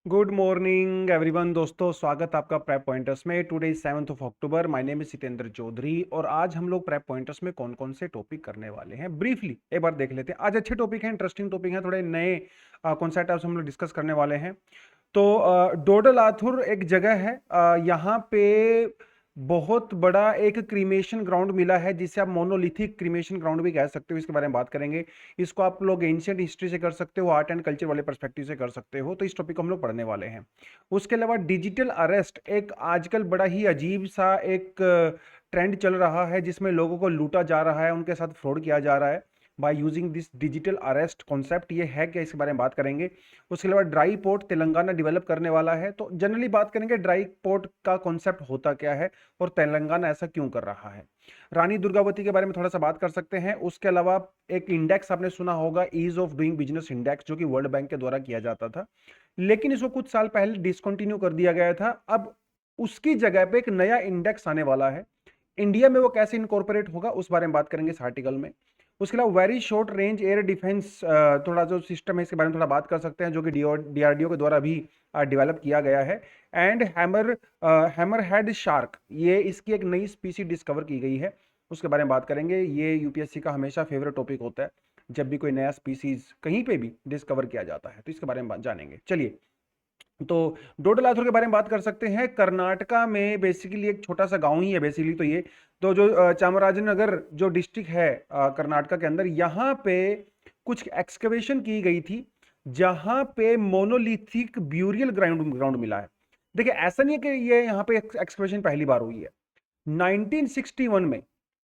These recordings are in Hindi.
गुड मॉर्निंग एवरीवन दोस्तों, स्वागत आपका प्रेप पॉइंटर्स में। Today 7 October. My name is Sitendra Chaudhary और आज हम लोग प्रेप पॉइंटर्स में कौन कौन से टॉपिक करने वाले हैं ब्रीफली एक बार देख लेते हैं। आज अच्छे टॉपिक हैं, इंटरेस्टिंग टॉपिक हैं, थोड़े नए कॉन्सेप्ट हम लोग डिस्कस करने वाले हैं। तो डोडल आथुर एक जगह है, यहाँ पे बहुत बड़ा एक क्रीमेशन ग्राउंड मिला है जिसे आप मोनोलिथिक क्रीमेशन ग्राउंड भी कह सकते हो। इसके बारे में बात करेंगे। इसको आप लोग एंशियंट हिस्ट्री से कर सकते हो, आर्ट एंड कल्चर वाले पर्सपेक्टिव से कर सकते हो। तो इस टॉपिक को हम लोग पढ़ने वाले हैं। उसके अलावा डिजिटल अरेस्ट एक आजकल बड़ा ही अजीब सा एक ट्रेंड चल रहा है जिसमें लोगों को लूटा जा रहा है, उनके साथ फ्रॉड किया जा रहा है by using this digital arrest concept. ये है क्या, इसके बारे में बात करेंगे। उसके अलावा ड्राई पोर्ट तेलंगाना डेवलप करने वाला है, तो जनरली बात करेंगे ड्राई पोर्ट का कॉन्सेप्ट होता क्या है और तेलंगाना ऐसा क्यों कर रहा है। रानी दुर्गावती के बारे में थोड़ा सा बात कर सकते हैं। उसके अलावा एक इंडेक्स आपने सुना होगा, ease of doing business index, जो कि वर्ल्ड बैंक के द्वारा किया जाता था, लेकिन इसको कुछ साल पहले डिसकंटिन्यू कर दिया गया था। अब उसकी जगह पे एक नया इंडेक्स आने वाला है। इंडिया में वो कैसे इनकॉर्पोरेट होगा उस बारे में बात करेंगे इस आर्टिकल में। उसके अलावा very short range air defence थोड़ा जो सिस्टम है इसके बारे में थोड़ा बात कर सकते हैं, जो कि डीआरडीओ के द्वारा भी डेवलप किया गया है। एंड हैमर हेड शार्क, ये इसकी एक नई स्पीसी डिस्कवर की गई है, उसके बारे में बात करेंगे। ये यूपीएससी का हमेशा फेवरेट टॉपिक होता है जब भी कोई नया स्पीसीज कहीं पे भी डिस्कवर किया जाता है, तो इसके बारे में जानेंगे। चलिए, तो डोडल आथुर के बारे में बात कर सकते हैं। कर्नाटका में बेसिकली एक छोटा सा गांव ही है बेसिकली। तो ये तो जो चामराजनगर जो डिस्ट्रिक्ट है कर्नाटका के अंदर, यहाँ पे कुछ एक्सकवेशन की गई थी जहां पे मोनोलिथिक ब्यूरियल ग्राउंड ग्राउंड मिला है। देखिए, ऐसा नहीं है कि ये यहाँ पे एक्सकवेशन पहली बार हुई है। 1961 में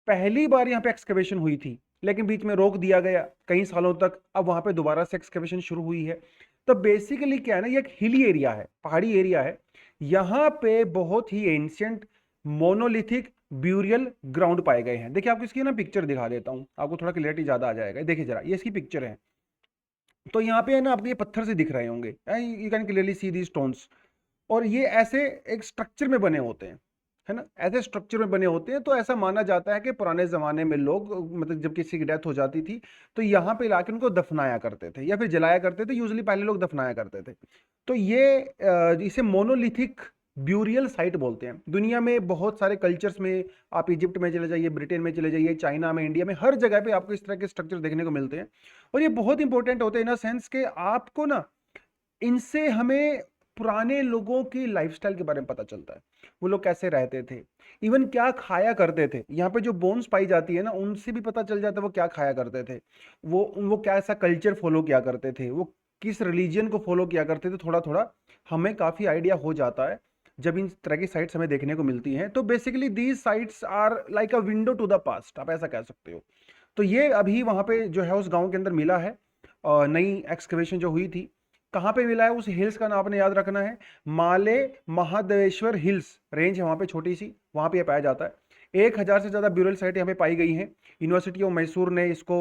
पहली बार यहाँ पे एक्सकवेशन हुई थी, लेकिन बीच में रोक दिया गया कई सालों तक। अब वहां पे दोबारा से एक्सकवेशन शुरू हुई है। तो बेसिकली क्या है ना, ये एक हिली एरिया है, पहाड़ी एरिया है। यहाँ पे बहुत ही एंशियंट मोनोलिथिक ब्यूरियल ग्राउंड पाए गए हैं। देखिए, आपको इसकी ना पिक्चर दिखा देता हूँ, आपको थोड़ा क्लियरिटी ज्यादा आ जाएगा। देखिए जरा, ये इसकी पिक्चर है। तो यहाँ पे है ना, आपको ये पत्थर से दिख रहे होंगे, you can clearly see the stones. और ये ऐसे एक स्ट्रक्चर में बने होते हैं, है ना, ऐसे स्ट्रक्चर में बने होते हैं। तो ऐसा माना जाता है कि पुराने जमाने में लोग, मतलब जब किसी की डेथ हो जाती थी तो यहाँ पे लाके उनको दफनाया करते थे या फिर जलाया करते थे। यूजुअली पहले लोग दफनाया करते थे। तो ये इसे मोनोलिथिक ब्यूरियल साइट बोलते हैं। दुनिया में बहुत सारे कल्चर्स में, आप इजिप्ट में चले जाइए, ब्रिटेन में चले जाइए, चाइना में, इंडिया में, हर जगह पे आपको इस तरह के स्ट्रक्चर देखने को मिलते हैं। और ये बहुत इंपॉर्टेंट होते हैं इन सेंस के आपको ना, इनसे हमें पुराने लोगों की लाइफस्टाइल के बारे में पता चलता है। वो लोग कैसे रहते थे, इवन क्या खाया करते थे। यहाँ पे जो बोन्स पाई जाती है ना, उनसे भी पता चल जाता है वो क्या खाया करते थे, वो कैसा कल्चर फॉलो किया करते थे, वो किस रिलीजन को फॉलो किया करते थे। थोड़ा थोड़ा हमें काफी आइडिया हो जाता है जब इन तरह की साइट्स हमें देखने को मिलती हैं। तो basically these sites are like a window to the past, आप ऐसा कह सकते हो। तो ये अभी वहां पे जो है उस गांव के अंदर मिला है, नई एक्सकवेशन जो हुई थी। कहाँ पे मिला है, उस हिल्स का नाम आपने याद रखना है, माले महादेवेश्वर हिल्स रेंज है वहाँ पे, छोटी सी, वहाँ पे ये पाया जाता है। 1000 से ज़्यादा ब्यूरल साइट यहाँ पे पाई गई हैं। यूनिवर्सिटी ऑफ मैसूर ने इसको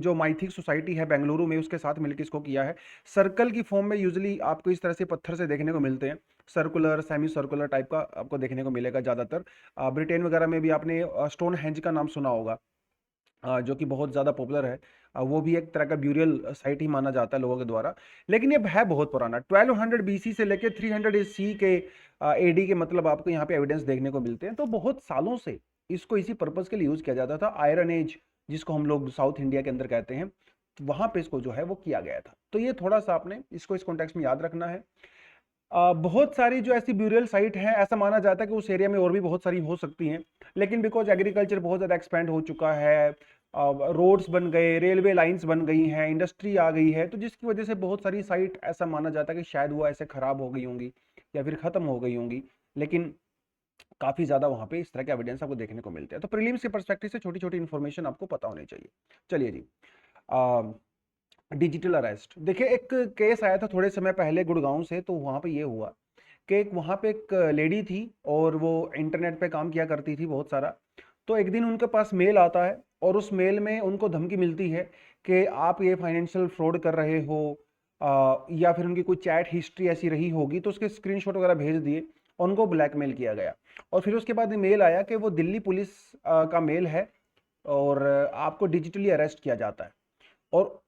जो माइथिक सोसाइटी है बेंगलुरु में, उसके साथ मिलकर इसको किया है। सर्कल की फॉर्म में यूजली आपको इस तरह से पत्थर से देखने को मिलते हैं, सर्कुलर सेमी सर्कुलर टाइप का आपको देखने को मिलेगा ज़्यादातर। ब्रिटेन वगैरह में भी आपने स्टोन हेंज का नाम सुना होगा, जो कि बहुत ज़्यादा पॉपुलर है। वो भी एक तरह का ब्यूरियल साइट ही माना जाता है लोगों के द्वारा। लेकिन ये है बहुत पुराना, 1200 बीसी से लेकर 300 सी के एडी के, मतलब आपको यहाँ पे एविडेंस देखने को मिलते हैं। तो बहुत सालों से इसको इसी पर्पज के लिए यूज किया जाता था। आयरन एज जिसको हम लोग साउथ इंडिया के अंदर कहते हैं, तो वहां पे इसको जो है वो किया गया था। तो ये थोड़ा सा आपने इसको इस कॉन्टेक्स्ट में याद रखना है। बहुत सारी जो ऐसी ब्यूरियल साइट है, ऐसा माना जाता है कि उस एरिया में और भी बहुत सारी हो सकती हैं, लेकिन बिकॉज एग्रीकल्चर बहुत ज़्यादा एक्सपेंड हो चुका है, रोड्स बन गए, रेलवे लाइंस बन गई हैं, इंडस्ट्री आ गई है, तो जिसकी वजह से बहुत सारी साइट ऐसा माना जाता है कि शायद वो ऐसे खराब हो गई होंगी या फिर ख़त्म हो गई होंगी। लेकिन काफ़ी ज़्यादा वहाँ पे इस तरह के एविडेंस आपको देखने को मिलते हैं। तो प्रीलिम्स के पर्सपेक्टिव से छोटी छोटी इन्फॉर्मेशन आपको पता होनी चाहिए। चलिए जी, डिजिटल अरेस्ट। देखिए, एक केस आया था थोड़े समय पहले गुड़गांव से। तो वहाँ पे ये हुआ कि वहाँ पे एक लेडी थी और वो इंटरनेट पे काम किया करती थी बहुत सारा। तो एक दिन उनके पास मेल आता है और उस मेल में उनको धमकी मिलती है कि आप ये फाइनेंशियल फ्रॉड कर रहे हो, या फिर उनकी कोई चैट हिस्ट्री ऐसी रही होगी, तो उसके स्क्रीनशॉट वगैरह भेज दिए और उनको ब्लैकमेल किया गया। और फिर उसके बाद मेल आया कि वो दिल्ली पुलिस का मेल है और आपको डिजिटली अरेस्ट किया जाता है। और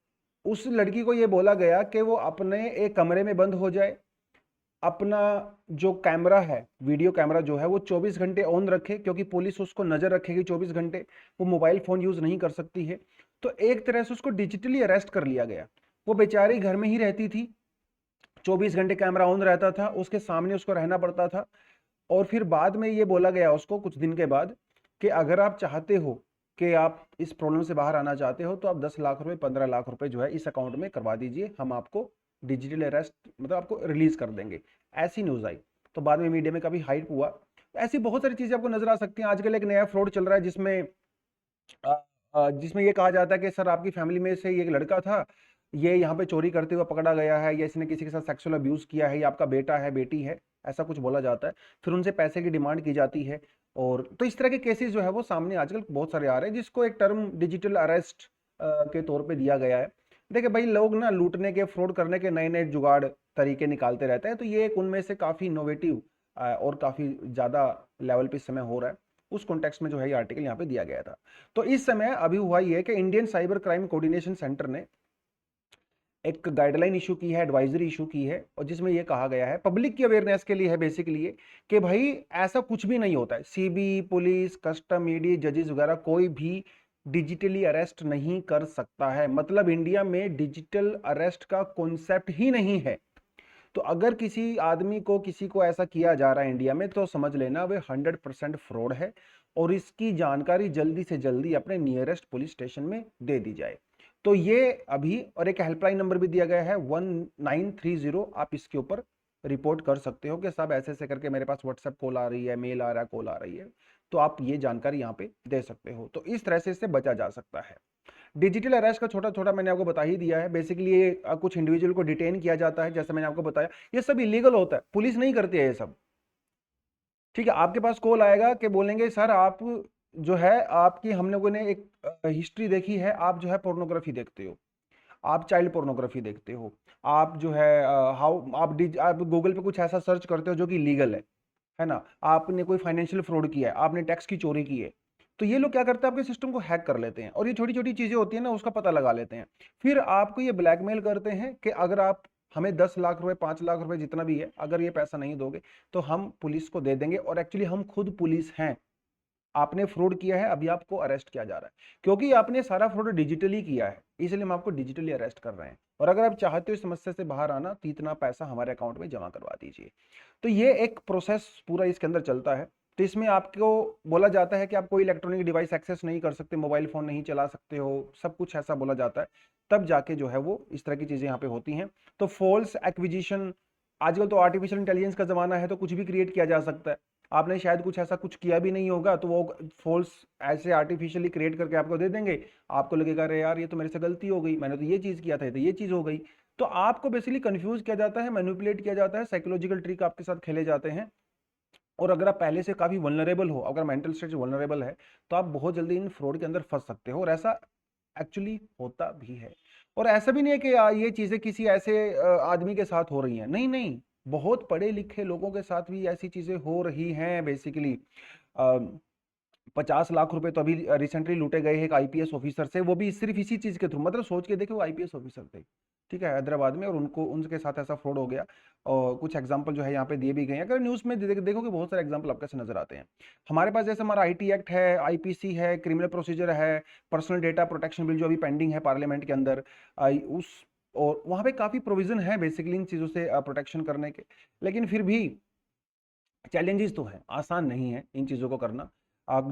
उस लड़की को ये बोला गया कि वो अपने एक कमरे में बंद हो जाए अपना जो कैमरा है, वीडियो कैमरा जो है वो 24 घंटे ऑन रखे, क्योंकि पुलिस उसको नजर रखेगी 24 घंटे, वो मोबाइल फोन यूज नहीं कर सकती है। तो एक तरह से उसको डिजिटली अरेस्ट कर लिया गया। वो बेचारी घर में ही रहती थी, 24 घंटे कैमरा ऑन रहता था, उसके सामने उसको रहना पड़ता था। और फिर बाद में ये बोला गया उसको कुछ दिन के बाद कि अगर आप चाहते हो कि आप इस प्रॉब्लम से बाहर आना चाहते हो तो आप 10 लाख रुपए 15 लाख रुपए जो है इस अकाउंट में करवा दीजिए, हम आपको डिजिटल अरेस्ट मतलब आपको रिलीज कर देंगे। ऐसी न्यूज आई, तो बाद में मीडिया में काफी हाइप हुआ। ऐसी बहुत सारी चीजें आपको नजर आ सकती हैं। आजकल एक नया फ्रॉड चल रहा है जिसमें ये कहा जाता है कि सर आपकी फैमिली में से ये एक लड़का था, ये यहाँ पे चोरी करते हुए पकड़ा गया है, या इसने किसी के साथ सेक्सुअल अब्यूज किया है, या आपका बेटा है बेटी है, ऐसा कुछ बोला जाता है। फिर उनसे पैसे की डिमांड की जाती है। और तो इस तरह के केसेस जो है वो सामने आजकल बहुत सारे आ रहे हैं, जिसको एक टर्म डिजिटल अरेस्ट के तौर पे दिया गया है। देखिए भाई, लोग ना लूटने के, फ्रॉड करने के नए नए जुगाड़ तरीके निकालते रहते हैं, तो ये एक उनमें से काफी इनोवेटिव और काफी ज्यादा लेवल पे इस समय हो रहा है। उस कॉन्टेक्स्ट में जो है ये आर्टिकल यहाँ पे दिया गया था। तो इस समय अभी हुआ ये है कि Indian cyber crime coordination centre ने एक गाइडलाइन इशू की है, एडवाइजरी इशू की है, और जिसमें यह कहा गया है, पब्लिक की अवेयरनेस के लिए है बेसिकली ये, कि भाई ऐसा कुछ भी नहीं होता है। सीबी, पुलिस, कस्टम, ईडी, जजेस वगैरह कोई भी डिजिटली अरेस्ट नहीं कर सकता है। मतलब इंडिया में डिजिटल अरेस्ट का कॉन्सेप्ट ही नहीं है। तो अगर किसी आदमी को, किसी को ऐसा किया जा रहा है इंडिया में, तो समझ लेना वे 100% फ्रॉड है, और इसकी जानकारी जल्दी से जल्दी अपने नियरेस्ट पुलिस स्टेशन में दे दी जाए। तो ये अभी, और एक हेल्पलाइन नंबर भी दिया गया है 1930, आप इसके ऊपर रिपोर्ट कर सकते हो कि साहब ऐसे ऐसे करके मेरे पास व्हाट्सएप कॉल आ रही है, मेल आ रहा है, कॉल आ रही है, तो आप ये जानकारी यहाँ पे दे सकते हो। तो इस तरह से इससे बचा जा सकता है। डिजिटल अरेस्ट का छोटा छोटा मैंने आपको बता ही दिया है। बेसिकली ये कुछ इंडिविजुअल को डिटेन किया जाता है, जैसे मैंने आपको बताया, ये सब इलीगल होता है, पुलिस नहीं करती है ये सब। ठीक है, आपके पास कॉल आएगा कि बोलेंगे सर आप जो है, आपकी हम लोगों ने एक हिस्ट्री देखी है, आप जो है पोर्नोग्राफी देखते हो, आप चाइल्ड पोर्नोग्राफी देखते हो, आप जो है आप गूगल पे कुछ ऐसा सर्च करते हो जो कि लीगल है ना, आपने कोई फाइनेंशियल फ्रॉड किया है, आपने टैक्स की चोरी की है। तो ये लोग क्या करते हैं, आपके सिस्टम को हैक कर लेते हैं, और ये छोटी छोटी चीजें होती है ना, उसका पता लगा लेते हैं। फिर आपको ये ब्लैकमेल करते हैं कि अगर आप हमें 10 लाख रुपए, 5 लाख रुपए, जितना भी है, अगर ये पैसा नहीं दोगे तो हम पुलिस को दे देंगे। और एक्चुअली हम खुद पुलिस हैं, आपने फ्रॉड किया है, अभी आपको अरेस्ट किया जा रहा है, क्योंकि आपने सारा फ्रॉड डिजिटली किया है, इसलिए हम आपको डिजिटली अरेस्ट कर रहे हैं। और अगर आप चाहते हो इस समस्या से बाहर आना, तो इतना पैसा हमारे अकाउंट में जमा करवा दीजिए। तो ये एक प्रोसेस पूरा इसके अंदर चलता है। तो इसमें आपको बोला जाता है कि आप कोई इलेक्ट्रॉनिक डिवाइस एक्सेस नहीं कर सकते, मोबाइल फोन नहीं चला सकते हो, सब कुछ ऐसा बोला जाता है, तब जाके जो है वो इस तरह की चीजें यहाँ पे होती हैं। तो फॉल्स एक्विजिशन, आजकल तो आर्टिफिशियल इंटेलिजेंस का जमाना है, तो कुछ भी क्रिएट किया जा सकता है। आपने शायद कुछ ऐसा कुछ किया भी नहीं होगा, तो वो फॉल्स ऐसे आर्टिफिशियली क्रिएट करके आपको दे देंगे। आपको लगेगा अरे यार ये तो मेरे से गलती हो गई, मैंने तो ये चीज किया था, ये तो ये चीज हो गई। तो आपको बेसिकली कंफ्यूज किया जाता है, मैनिपुलेट किया जाता है, साइकोलॉजिकल ट्रिक आपके साथ खेले जाते हैं। और अगर आप पहले से काफी वल्नरेबल हो, अगर मेंटल स्टेट वल्नरेबल है, तो आप बहुत जल्दी इन फ्रॉड के अंदर फंस सकते हो, और ऐसा एक्चुअली होता भी है। और ऐसा भी नहीं है कि ये चीजें किसी ऐसे आदमी के साथ हो रही हैं, नहीं नहीं, बहुत पढ़े लिखे लोगों के साथ भी ऐसी चीजें हो रही हैं बेसिकली। 50 लाख रुपए तो अभी रिसेंटली लूटे गए हैं एक आईपीएस ऑफिसर से, वो भी सिर्फ इसी चीज के थ्रू, मतलब सोच के देखे वो आईपीएस ऑफिसर थे, ठीक है, हैदराबाद में, और उनको उनके साथ ऐसा फ्रॉड हो गया। और कुछ एग्जांपल जो है यहाँ पे दिए भी गए हैं, अगर न्यूज़ में देखोगे बहुत सारे एग्जांपल आपके से नजर आते हैं। हमारे पास जैसे हमारा आईटी एक्ट है, आईपीसी है, क्रिमिनल प्रोसीजर है, पर्सनल डेटा प्रोटेक्शन बिल जो अभी पेंडिंग है पार्लियामेंट के अंदर, उस और वहाँ पे काफी प्रोविजन है बेसिकली इन चीजों से प्रोटेक्शन करने के। लेकिन फिर भी चैलेंजेस तो हैं, आसान नहीं है इन चीज़ों को करना।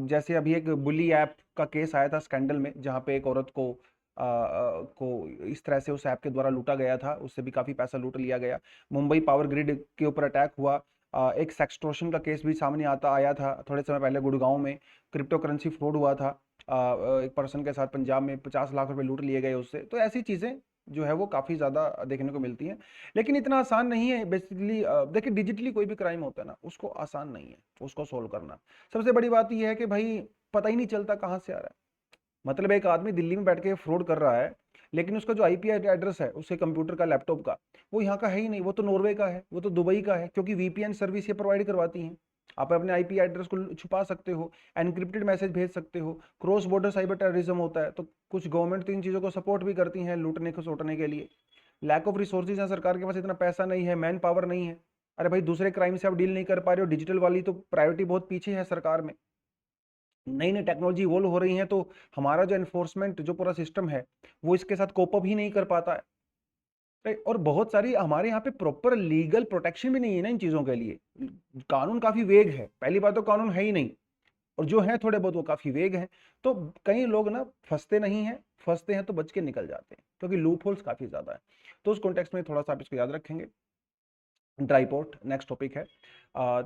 जैसे अभी एक बुली ऐप का केस आया था स्कैंडल में, जहाँ पे एक औरत को इस तरह से उस ऐप के द्वारा लूटा गया था, उससे भी काफ़ी पैसा लूट लिया गया। मुंबई पावर ग्रिड के ऊपर अटैक हुआ। एक सेक्सटॉर्शन का केस भी सामने आया था थोड़े समय पहले, गुड़गांव में क्रिप्टो करेंसी फ्रॉड हुआ था। एक पर्सन के साथ पंजाब में 50 लाख रुपए लूट लिए गए उससे। तो ऐसी चीज़ें जो है वो काफ़ी ज़्यादा देखने को मिलती हैं। लेकिन इतना आसान नहीं है बेसिकली। देखिए, डिजिटली कोई भी क्राइम होता है ना, उसको आसान नहीं है उसको सोल्व करना। सबसे बड़ी बात यह है कि भाई पता ही नहीं चलता कहाँ से आ रहा है। मतलब एक आदमी दिल्ली में बैठ के फ्रॉड कर रहा है, लेकिन उसका जो आईपी एड्रेस है उसके कंप्यूटर का, लैपटॉप का, वो यहाँ का है ही नहीं, वो तो नॉर्वे का है, वो तो दुबई का है, क्योंकि वीपीएन सर्विस ये प्रोवाइड करवाती हैं। आप अपने आईपी एड्रेस को छुपा सकते हो, एनक्रिप्टेड मैसेज भेज सकते हो। क्रॉस बॉर्डर साइबर टेररिज्म होता है, तो कुछ गवर्नमेंट तो इन चीज़ों को सपोर्ट भी करती हैं लूटने को, सोटने के लिए। लैक ऑफ रिसोर्सेज है, सरकार के पास इतना पैसा नहीं है, मैन पावर नहीं है। अरे भाई दूसरे क्राइम से आप डील नहीं कर पा रहे हो, डिजिटल वाली तो प्रायोरिटी बहुत पीछे है सरकार में, नई नई टेक्नोलॉजी इवोल्व हो रही है, तो हमारा जो एनफोर्समेंट जो पूरा सिस्टम है वो इसके साथ कोप अप ही नहीं कर पाता है। राइट, और बहुत सारी हमारे यहाँ पे प्रॉपर लीगल प्रोटेक्शन भी नहीं है ना इन चीजों के लिए, कानून काफी वेग है, पहली बात तो कानून है ही नहीं, और जो है थोड़े बहुत वो काफी वेग हैं, तो कई लोग ना फंसते नहीं हैं, फंसते हैं तो बच के निकल जाते हैं क्योंकि लूप होल्स काफी ज्यादा है। तो उस कॉन्टेक्स्ट में थोड़ा सा आप इसको याद रखेंगे। ड्राई पोर्ट नेक्स्ट टॉपिक है।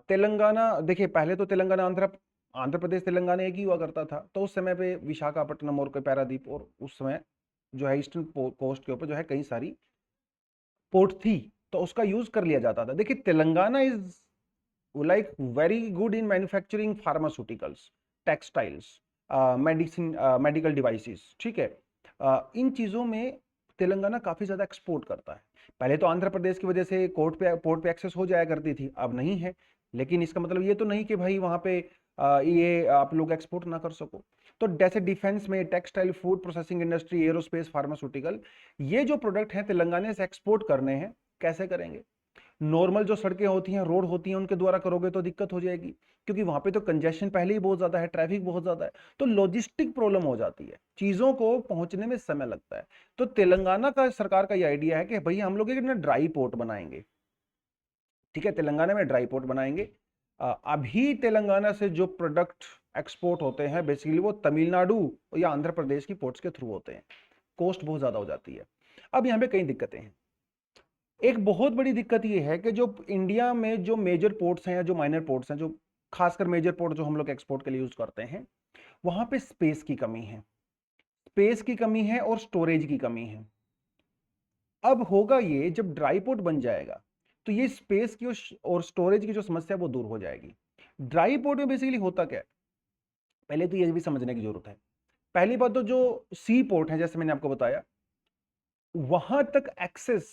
तेलंगाना, देखिए पहले तो तेलंगाना आंध्र प्रदेश तेलंगाना एक ही हुआ करता था, तो उस समय पे विशाखापट्टनम और पैरादीप, और उस समय जो है ईस्टर्न कोस्ट के ऊपर जो है कई सारी पोर्ट थी, तो उसका यूज कर लिया जाता था। देखिए Telangana is like very good in manufacturing pharmaceuticals, textiles, medicine, medical devices, ठीक है। इन चीजों में तेलंगाना काफी ज्यादा एक्सपोर्ट करता है। पहले तो आंध्र प्रदेश की वजह से पोर्ट पे एक्सेस हो जाया करती थी, अब नहीं है, लेकिन इसका मतलब ये तो नहीं कि भाई वहां पे ये आप लोग एक्सपोर्ट ना कर सको। तो जैसे डिफेंस में textile, food processing industry, aerospace, pharmaceutical, ये जो प्रोडक्ट हैं तेलंगाना से एक्सपोर्ट करने हैं, कैसे करेंगे? नॉर्मल जो सड़कें होती हैं, रोड होती हैं, उनके द्वारा करोगे तो दिक्कत हो जाएगी, क्योंकि वहां पे तो कंजेशन पहले ही बहुत ज्यादा है, ट्रैफिक बहुत ज्यादा है, तो लॉजिस्टिक प्रॉब्लम हो जाती है, चीजों को पहुंचने में समय लगता है। तो तेलंगाना का सरकार का ये आइडिया है कि भैया हम लोग एक ना ड्राई पोर्ट बनाएंगे, ठीक है, तेलंगाना में ड्राई पोर्ट बनाएंगे। अभी तेलंगाना से जो प्रोडक्ट एक्सपोर्ट होते हैं बेसिकली वो तमिलनाडु या आंध्र प्रदेश की पोर्ट्स के थ्रू होते हैं, कोस्ट बहुत ज्यादा हो जाती है। अब यहाँ पे कई दिक्कतें हैं। एक बहुत बड़ी दिक्कत ये है कि जो इंडिया में जो मेजर पोर्ट्स हैं या जो माइनर पोर्ट्स हैं, जो खासकर मेजर पोर्ट जो हम लोग एक्सपोर्ट के लिए यूज करते हैं, वहां पे स्पेस की कमी है, स्पेस की कमी है और स्टोरेज की कमी है। अब होगा ये, जब ड्राई पोर्ट बन जाएगा तो ये स्पेस की और स्टोरेज की जो समस्या है वो दूर हो जाएगी। ड्राई पोर्ट में बेसिकली होता क्या है, पहले तो ये भी समझने की जरूरत है। पहली बात तो जो सी पोर्ट है, जैसे मैंने आपको बताया, वहां तक एक्सेस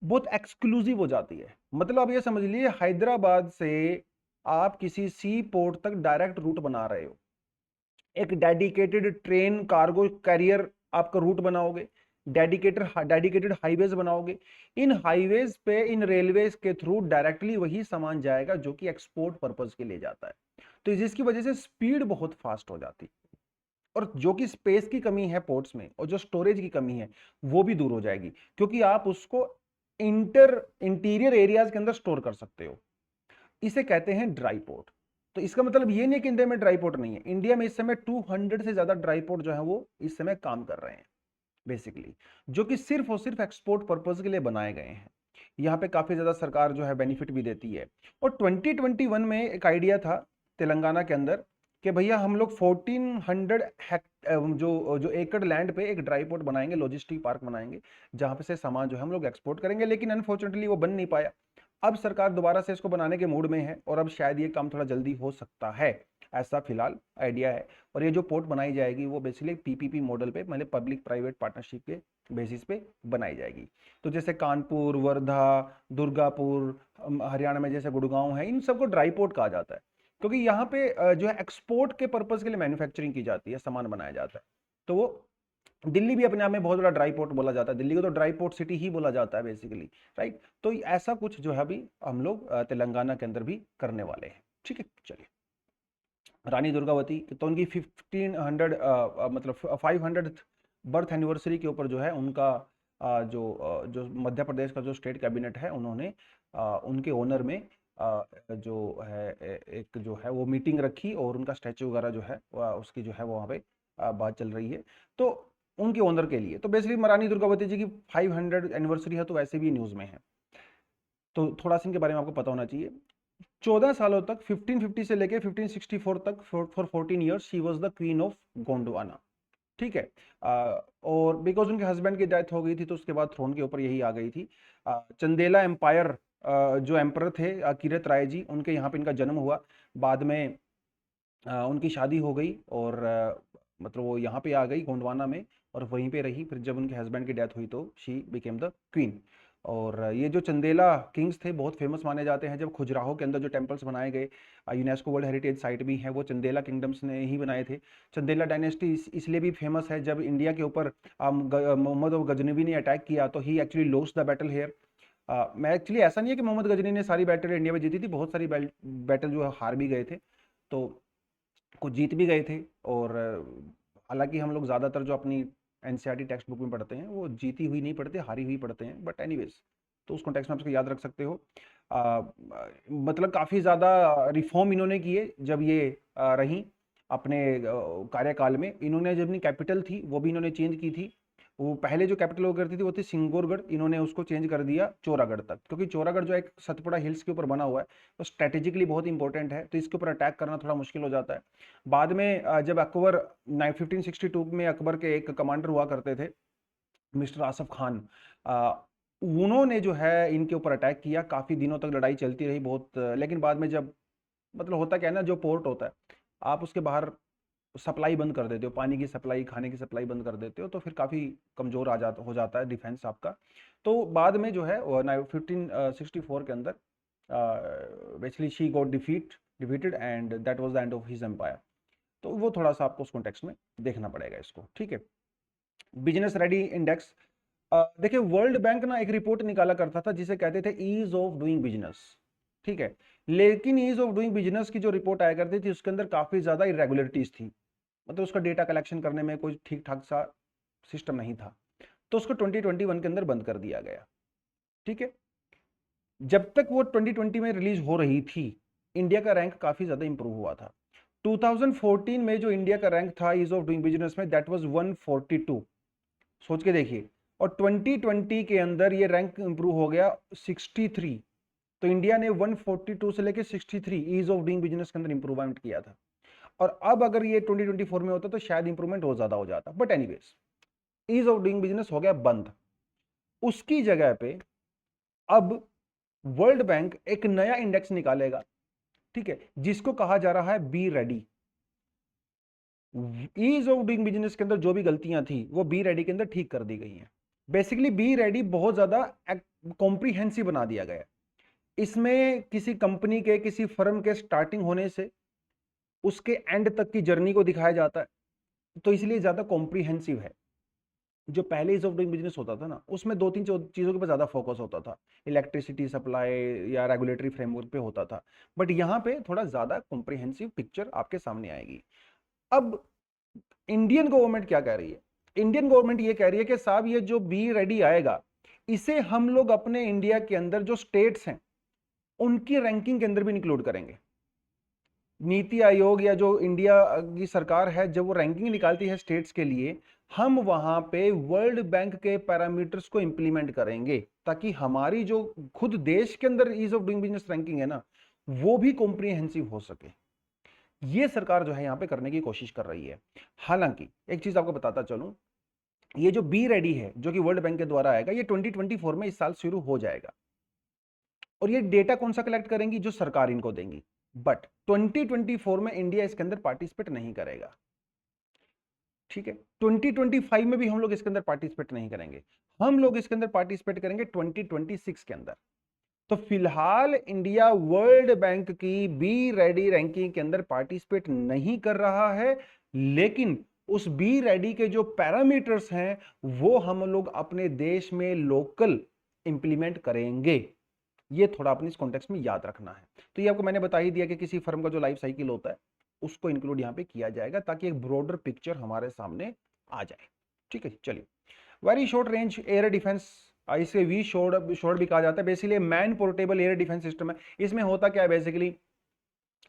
बहुत एक्सक्लूसिव हो जाती है। मतलब आप ये समझ लीजिए हैदराबाद से आप किसी सी पोर्ट तक डायरेक्ट रूट बना रहे हो, एक डेडिकेटेड ट्रेन कार्गो कैरियर आपका रूट बनाओगे, डेडिकेटेड हाईवेज बनाओगे, इन हाईवेज पे इन रेलवेज के थ्रू डायरेक्टली वही सामान जाएगा जो कि एक्सपोर्ट पर्पज के लिए जाता है। तो जिसकी वजह से स्पीड बहुत फास्ट हो जाती है, और जो कि स्पेस की कमी है पोर्ट्स में और जो स्टोरेज की कमी है वो भी दूर हो जाएगी, क्योंकि आप उसको इंटीरियर एरियाज के अंदर स्टोर कर सकते हो। इसे कहते हैं ड्राई पोर्ट। तो इसका मतलब ये नहीं कि इंडिया में ड्राई पोर्ट नहीं है, इंडिया में इस समय 200 से ज्यादा ड्राई पोर्ट जो है वो इस समय काम कर रहे हैं बेसिकली, जो कि सिर्फ और सिर्फ एक्सपोर्ट पर्पज के लिए बनाए गए हैं। यहाँ पे काफी ज्यादा सरकार जो है बेनिफिट भी देती है। और 2021 में एक आइडिया था तेलंगाना के अंदर कि भैया हम लोग 1400 जो जो एकड़ लैंड पे एक ड्राई पोर्ट बनाएंगे, लॉजिस्टिक पार्क बनाएंगे, जहां पे से सामान जो है हम लोग एक्सपोर्ट करेंगे, लेकिन अनफॉर्चुनेटली वो बन नहीं पाया। अब सरकार दोबारा से इसको बनाने के मूड में है, और अब शायद ये काम थोड़ा जल्दी हो सकता है, ऐसा फिलहाल आइडिया है। और ये जो पोर्ट बनाई जाएगी वो बेसिकली पीपीपी मॉडल पे, मतलब पब्लिक प्राइवेट पार्टनरशिप के बेसिस पे बनाई जाएगी। तो जैसे कानपुर, वर्धा, दुर्गापुर, हरियाणा में जैसे गुड़गांव है, इन सबको ड्राई पोर्ट कहा जाता है, क्योंकि यहाँ पे जो है एक्सपोर्ट के पर्पज के लिए मैन्युफैक्चरिंग की जाती है, सामान बनाया जाता है। तो वो दिल्ली भी अपने आप में बहुत बड़ा ड्राई पोर्ट बोला जाता है, दिल्ली को तो ड्राई पोर्ट सिटी ही बोला जाता है बेसिकली, राइट। तो ऐसा कुछ जो है अभी हम लोग तेलंगाना के अंदर भी करने वाले हैं, ठीक है। चलिए, रानी दुर्गावती, तो उनकी 1500 मतलब 500 बर्थ एनिवर्सरी के ऊपर जो है उनका जो मध्य प्रदेश का जो स्टेट कैबिनेट है, उन्होंने उनके ऑनर में जो है एक जो है वो मीटिंग रखी, और उनका स्टैचू वगैरह जो है उसकी जो है वो वहाँ पे बात चल रही है, तो उनके ऑनर के लिए। तो बेसिकली रानी दुर्गावती जी की 500 एनिवर्सरी है, तो वैसे भी न्यूज़ में है, तो थोड़ा सा इनके बारे में आपको पता होना चाहिए। 14 सालों तक, 1550 से लेके 1564 तक, for 14 years she was the queen of Gondwana, ठीक है। और बिकॉज उनके हस्बैंड की डेथ हो गई थी, तो उसके बाद थ्रोन के ऊपर यही आ गई थी। चंदेला एम्पायर जो एम्पर थे किरत राय जी, उनके यहाँ पे इनका जन्म हुआ। बाद में उनकी शादी हो गई, और मतलब वो यहाँ पे आ गई गोंडवाना में, और वहीं पे रही। फिर जब उनके हस्बैंड की डेथ हुई तो शी बिकेम द क्वीन। और ये जो चंदेला किंग्स थे बहुत फेमस माने जाते हैं। जब खजुराहो के अंदर जो टेम्पल्स बनाए गए, यूनेस्को वर्ल्ड हेरिटेज साइट भी है, वो चंदेला किंगडम्स ने ही बनाए थे। चंदेला डायनेस्टी इसलिए भी फेमस है, जब इंडिया के ऊपर मोहम्मद और गजनवी ने अटैक किया तो ही actually lost the battle here. मैं एक्चुअली ऐसा नहीं है कि मोहम्मद गजनी ने सारी बैटल इंडिया में जीती थी, बहुत सारी बैटल जो है हार भी गए थे, तो कुछ जीत भी गए थे। और हालांकि हम लोग ज़्यादातर जो अपनी एनसीईआरटी टेक्स्ट बुक में पढ़ते हैं वो जीती हुई नहीं पढ़ते, हारी हुई पढ़ते हैं, बट एनीवेज तो उस कॉन्टेक्स्ट में आप इसको याद रख सकते हो। मतलब काफ़ी ज़्यादा रिफॉर्म इन्होंने किए जब ये रही अपने कार्यकाल में। इन्होंने जब अपनी कैपिटल थी वो भी इन्होंने चेंज की थी। वो पहले जो कैपिटल हुआ करती थी वो थी सिंगोरगढ़, इन्होंने उसको चेंज कर दिया चोरागढ़ तक, क्योंकि चोरागढ़ जो एक सतपुड़ा हिल्स के ऊपर बना हुआ है तो स्ट्रेटेजिकली बहुत इंपॉर्टेंट है, तो इसके ऊपर अटैक करना थोड़ा मुश्किल हो जाता है। बाद में जब अकबर 1562 में अकबर के एक कमांडर हुआ करते थे मिस्टर आसफ खान, उन्होंने जो है इनके ऊपर अटैक किया, काफ़ी दिनों तक लड़ाई चलती रही बहुत, लेकिन बाद में जब मतलब होता क्या है ना, जो पोर्ट होता है आप उसके बाहर सप्लाई बंद कर देते हो, पानी की सप्लाई, खाने की सप्लाई बंद कर देते हो, तो फिर काफ़ी कमज़ोर हो जाता है डिफेंस आपका। तो बाद में जो है 1564 के अंदर basically she got defeated and that was the end of his empire. तो वो थोड़ा सा आपको उस कॉन्टेक्स्ट में देखना पड़ेगा इसको, ठीक है। बिजनेस रेडी इंडेक्स, देखिए वर्ल्ड बैंक ना एक रिपोर्ट निकाला करता था जिसे कहते थे ईज ऑफ डूइंग बिजनेस, ठीक है। लेकिन ईज ऑफ डूइंग बिजनेस की जो रिपोर्ट आया करती थी उसके अंदर काफ़ी ज़्यादा इरेगुलरिटीज थी, मतलब उसका डेटा कलेक्शन करने में कोई ठीक ठाक सा सिस्टम नहीं था, तो उसको 2021 के अंदर बंद कर दिया गया, ठीक है। जब तक वो 2020 में रिलीज हो रही थी इंडिया का रैंक काफ़ी ज़्यादा इंप्रूव हुआ था। 2014 में जो इंडिया का रैंक था ईज ऑफ डूइंग बिजनेस में दैट वाज 142, सोच के देखिए। और 2020 के अंदर ये रैंक इंप्रूव हो गया 63, तो इंडिया ने 142 से लेके 63 ईज ऑफ डूइंग बिजनेस के अंदर इंप्रूवमेंट किया था। और अब अगर ये 2024 में होता तो शायद इंप्रूवमेंट और ज्यादा हो जाता, but anyways ease of doing business हो गया बंद। उसकी जगह पे अब वर्ल्ड बैंक एक नया इंडेक्स निकालेगा, ठीक है, जिसको कहा जा रहा है be ready. Ease of doing business के अंदर जो भी गलतियां थी वो बी रेडी के अंदर ठीक कर दी गई हैं। बेसिकली बी रेडी बहुत ज्यादा कॉम्प्रीहेंसिव बना दिया गया है। इसमें किसी कंपनी के, किसी फर्म के स्टार्टिंग होने से उसके एंड तक की जर्नी को दिखाया जाता है, तो इसलिए ज्यादा कॉम्प्रीहेंसिव है। जो पहले इज ऑफ डूइंग बिजनेस होता था ना उसमें दो तीन चीजों के ऊपर ज्यादा फोकस होता था, इलेक्ट्रिसिटी सप्लाई या रेगुलेटरी फ्रेमवर्क पे होता था, बट यहाँ पे थोड़ा ज्यादा कॉम्प्रीहेंसिव पिक्चर आपके सामने आएगी। अब इंडियन गवर्नमेंट क्या कह रही है? इंडियन गवर्नमेंट ये कह रही है कि साहब ये जो बी रेडी आएगा इसे हम लोग अपने इंडिया के अंदर जो स्टेट्स हैं उनकी रैंकिंग के अंदर भी इंक्लूड करेंगे। नीति आयोग या जो इंडिया की सरकार है जब वो रैंकिंग निकालती है स्टेट्स के लिए, हम वहां पे वर्ल्ड बैंक के पैरामीटर्स को इंप्लीमेंट करेंगे ताकि हमारी जो खुद देश के अंदर ease of doing business ranking है ना वो भी कॉम्प्रिहेंसिव हो सके। ये सरकार जो है यहां पे करने की कोशिश कर रही है। हालांकि एक चीज आपको बताता चलूं, ये जो बी रेडी है जो कि वर्ल्ड बैंक के द्वारा आएगा ये 2024 में इस साल शुरू हो जाएगा, और ये डेटा कौन सा कलेक्ट करेंगी? जो सरकार इनको देंगी, बट 2024 में इंडिया इसके अंदर पार्टिसिपेट नहीं करेगा, ठीक है। 2025 में भी हम लोग इसके अंदर पार्टिसिपेट नहीं करेंगे, हम लोग इसके अंदर पार्टिसिपेट करेंगे 2026 के अंदर। तो फिलहाल इंडिया वर्ल्ड बैंक की बी रेडी रैंकिंग के अंदर पार्टिसिपेट नहीं कर रहा है, लेकिन उस बी रेडी के जो पैरामीटर्स हैं वो हम लोग अपने देश में लोकल इंप्लीमेंट करेंगे। ये थोड़ा अपने इस कॉन्टेक्स्ट में याद रखना है। तो ये आपको मैंने बता ही दिया कि किसी फर्म का जो लाइफ साइकिल होता है उसको इंक्लूड यहां पे किया जाएगा ताकि एक ब्रॉडर पिक्चर हमारे सामने आ जाए, ठीक है। चलिए, very short range air defence, इसे वी शॉर्ट भी कहा जाता है। Basically man portable air defence system है। इसमें होता क्या है, बेसिकली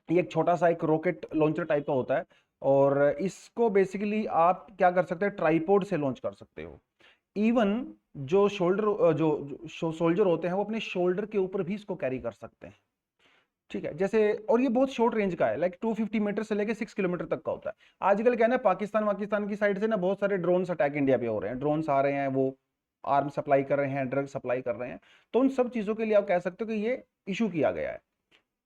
ये एक छोटा सा एक रॉकेट लॉन्चर टाइप का होता है, और इसको बेसिकली आप क्या कर सकते हैं, ट्राइपॉड से लॉन्च कर सकते हो। इवन जो शोल्डर जो सोल्जर होते हैं वो अपने शोल्डर के ऊपर भी इसको कैरी कर सकते हैं, ठीक है। जैसे, और ये बहुत शॉर्ट रेंज का है, लाइक 250 मीटर से लेके 6 किलोमीटर तक का होता है। आजकल क्या है ना, पाकिस्तान की साइड से ना बहुत सारे ड्रोन्स अटैक इंडिया पे हो रहे हैं, ड्रोन्स आ रहे हैं, वो आर्म सप्लाई कर रहे हैं, ड्रग सप्लाई कर रहे हैं, तो उन सब चीजों के लिए आप कह सकते हो कि ये इशू किया गया है।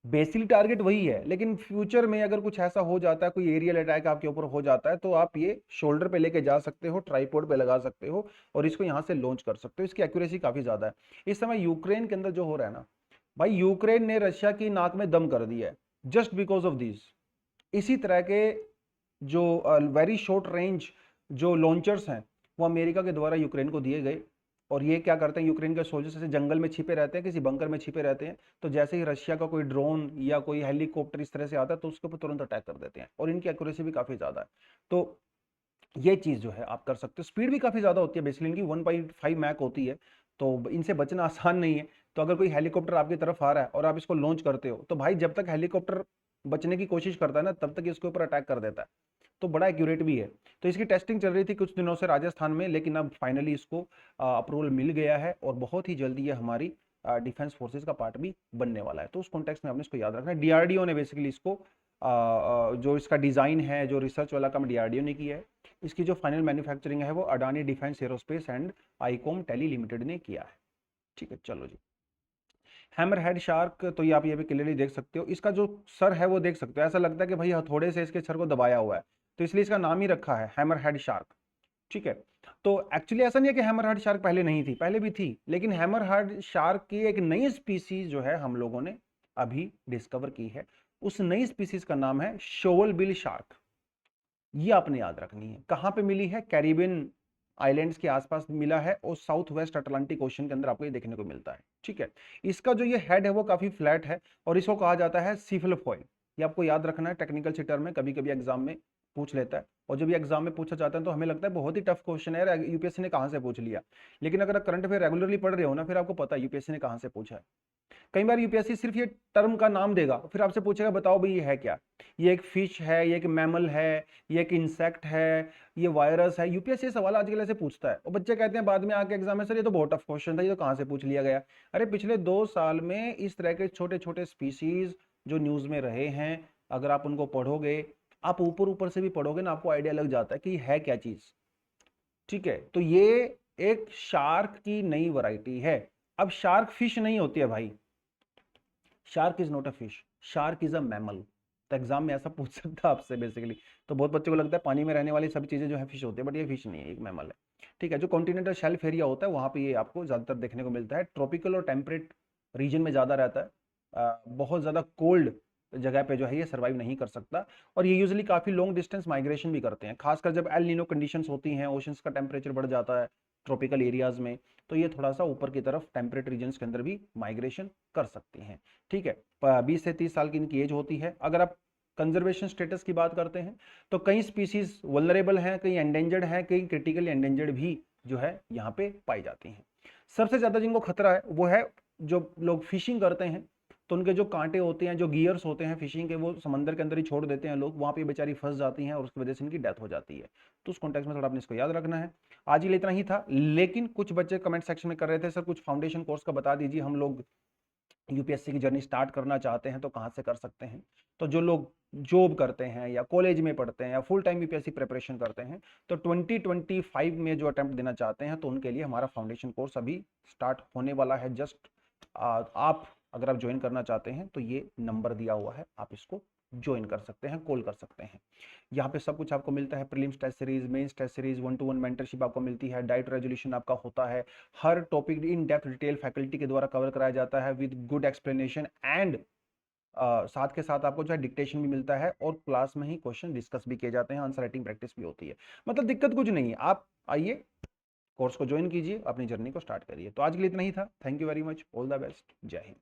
बेसिकली टारगेट वही है, लेकिन फ्यूचर में अगर कुछ ऐसा हो जाता है, कोई एरियल अटैक आपके ऊपर हो जाता है, तो आप ये शोल्डर पे लेके जा सकते हो, ट्राइपॉड पे लगा सकते हो और इसको यहाँ से लॉन्च कर सकते हो। इसकी एक्यूरेसी काफी ज्यादा है। इस समय यूक्रेन के अंदर जो हो रहा है ना भाई, यूक्रेन ने रशिया की नाक में दम कर दिया है जस्ट बिकॉज ऑफ दिस। इसी तरह के जो वेरी शॉर्ट रेंज जो लॉन्चर्स हैं वो अमेरिका के द्वारा यूक्रेन को दिए गए, और ये क्या करते हैं, यूक्रेन के सोल्जर्स ऐसे जंगल में छिपे रहते हैं, किसी बंकर में छिपे रहते हैं, तो जैसे ही रशिया का कोई ड्रोन या कोई हेलीकॉप्टर इस तरह से आता है तो उसके ऊपर तुरंत अटैक कर देते हैं, और इनकी एक्यूरेसी भी काफी ज्यादा है। तो ये चीज जो है आप कर सकते हो। स्पीड भी काफी ज्यादा होती है, बेसिकली इनकी 1.5 मैक होती है, तो इनसे बचना आसान नहीं है। तो अगर कोई हेलीकॉप्टर आपकी तरफ आ रहा है और आप इसको लॉन्च करते हो, तो भाई जब तक हेलीकॉप्टर बचने की कोशिश करता है ना, तब तक इसके ऊपर अटैक कर देता है। तो बड़ा एक्यूरेट भी है। तो इसकी टेस्टिंग चल रही थी कुछ दिनों से राजस्थान में, लेकिन अब फाइनली इसको अप्रूवल मिल गया है, और बहुत ही जल्दी ये हमारी डिफेंस फोर्सेस का पार्ट भी बनने वाला है। तो उस कॉन्टेक्स्ट में आपने इसको याद रखना है। डीआरडीओ ने बेसिकली इसको जो इसका डिजाइन है, जो रिसर्च वाला काम डीआरडीओ ने किया है, इसकी जो फाइनल मैन्युफैक्चरिंग है वो Adani defence aerospace and Icomm Tele limited ने किया है। ठीक है, चलो जी। हैमर हेड शार्क, तो ये आप ये भी क्लियरली देख सकते हो, इसका जो सर है वो देख सकते हो, ऐसा लगता है कि भाई हथौड़े से इसके सर को दबाया हुआ है, तो इसलिए इसका नाम ही रखा है हैमर हेड शार्क। ठीक है, तो एक्चुअली ऐसा नहीं है कि हैमर हेड शार्क पहले नहीं थी, पहले भी थी, लेकिन हैमर हेड शार्क की एक नई स्पीसीज जो है हम लोगों ने अभी डिस्कवर की है। उस नई स्पीसीज का नाम है शोवल बिल शार्क। ये आपने याद रखनी है। कहां पे मिली है? कैरिबियन आइलैंड्स के आसपास मिला है, और साउथ वेस्ट अटलांटिक ओशन के अंदर आपको ये देखने को मिलता है। ठीक है, इसका जो ये हेड है वो काफी फ्लैट है, और इसको कहा जाता है सीफलोफॉइल। ये आपको याद रखना है, टेक्निकल सी टर्म में कभी कभी एग्जाम में पूछ लेता है, और जब ये एग्जाम में पूछा जाता है तो हमें लगता है बहुत ही टफ क्वेश्चन है, यूपीएससी ने कहां से पूछ लिया। लेकिन अगर आप करंट अफेयर रेगुलरली पढ़ रहे हो ना, फिर आपको पता है यूपीएससी ने कहां से पूछा है। कई बार यूपीएससी सिर्फ ये टर्म का नाम देगा, फिर आपसे पूछेगा बताओ भाई ये है क्या, ये एक फिश है, ये एक मैमल है, ये एक इंसेक्ट है, ये वायरस है। यूपीएससी सवाल आजकल ऐसे पूछता है, और बच्चे कहते हैं बाद में आके एग्जाम में, सर ये तो बहुत टफ क्वेश्चन था, ये तो कहां से पूछ लिया गया। अरे पिछले 2 साल में इस तरह के छोटे छोटे स्पीसीज जो न्यूज में रहे हैं, अगर आप उनको पढ़ोगे, आप ऊपर ऊपर से भी पढ़ोगे ना, आपको आइडिया लग जाता है कि है क्या चीज। ठीक है, तो ये एक शार्क की नई वैरायटी है। अब शार्क फिश नहीं होती है भाई, shark is not a fish, shark is a mammal. तो एग्जाम में ऐसा पूछ सकता है आपसे बेसिकली। तो बहुत बच्चों को लगता है पानी में रहने वाली सभी चीजें जो है फिश होती है, बट ये फिश नहीं है, एक मैमल है। ठीक है, जो कॉन्टिनेंटल शेल्फ एरिया होता है वहां पे ये आपको ज्यादातर देखने को मिलता है। ट्रॉपिकल और टेम्परेट रीजन में ज्यादा रहता है। बहुत ज्यादा कोल्ड जगह पे जो है ये सर्वाइव नहीं कर सकता, और ये यूजुअली काफी लॉन्ग डिस्टेंस माइग्रेशन भी करते हैं, खासकर जब एल नीनो कंडीशंस होती हैं, ओशंस का टेम्परेचर बढ़ जाता है ट्रॉपिकल एरियाज में, तो ये थोड़ा सा ऊपर की तरफ टेम्परेट रीजन्स के अंदर भी माइग्रेशन कर सकती हैं। ठीक है, 20 से 30 साल की इनकी एज होती है। अगर आप कंजर्वेशन स्टेटस की बात करते हैं, तो कई स्पीसीज वल्नरेबल हैं, कई एंडेंजर्ड हैं, कई क्रिटिकली एंडेंजर्ड भी जो है यहाँ पे पाई जाती हैं। सबसे ज्यादा जिनको खतरा है वो है जो लोग फिशिंग करते हैं, तो उनके जो कांटे होते हैं, जो गियर्स होते हैं फिशिंग के, वो समंदर के अंदर ही छोड़ देते हैं लोग, वहां पे बेचारी फंस जाती हैं, और उसकी वजह से इनकी डेथ हो जाती है। तो उस कॉन्टेक्स्ट में थोड़ा आपने इसको याद रखना है। आज के लिए इतना ही था, लेकिन कुछ बच्चे कमेंट सेक्शन में कर रहे थे सर कुछ फाउंडेशन कोर्स का बता दीजिए, हम लोग यूपीएससी की जर्नी स्टार्ट करना चाहते हैं तो कहाँ से कर सकते हैं। तो जो लोग जॉब करते हैं या कॉलेज में पढ़ते हैं या फुल टाइम यूपीएससी प्रिपरेशन करते हैं, तो 2025 में जो अटेम्प्ट देना चाहते हैं, तो उनके लिए हमारा फाउंडेशन कोर्स अभी स्टार्ट होने वाला है। जस्ट आप अगर आप ज्वाइन करना चाहते हैं तो ये नंबर दिया हुआ है, आप इसको ज्वाइन कर सकते हैं, कॉल कर सकते हैं। यहाँ पे सब कुछ आपको मिलता है, prelims test series, mains test series, 1-to-1 mentorship आपको मिलती है, डाइट रेजोल्यूशन आपका होता है, हर topic in depth detail faculty के द्वारा कवर कराया जाता है विद गुड एक्सप्लेनेशन, एंड साथ के साथ आपको जो है डिक्टेशन भी मिलता है, और क्लास में ही क्वेश्चन डिस्कस भी किए जाते हैं, आंसर राइटिंग प्रैक्टिस भी होती है। मतलब दिक्कत कुछ नहीं है, आप आइए कोर्स को ज्वाइन कीजिए, अपनी जर्नी को स्टार्ट करिए। तो आज के लिए इतना ही था। Thank you very much, all the best, जय हिंद।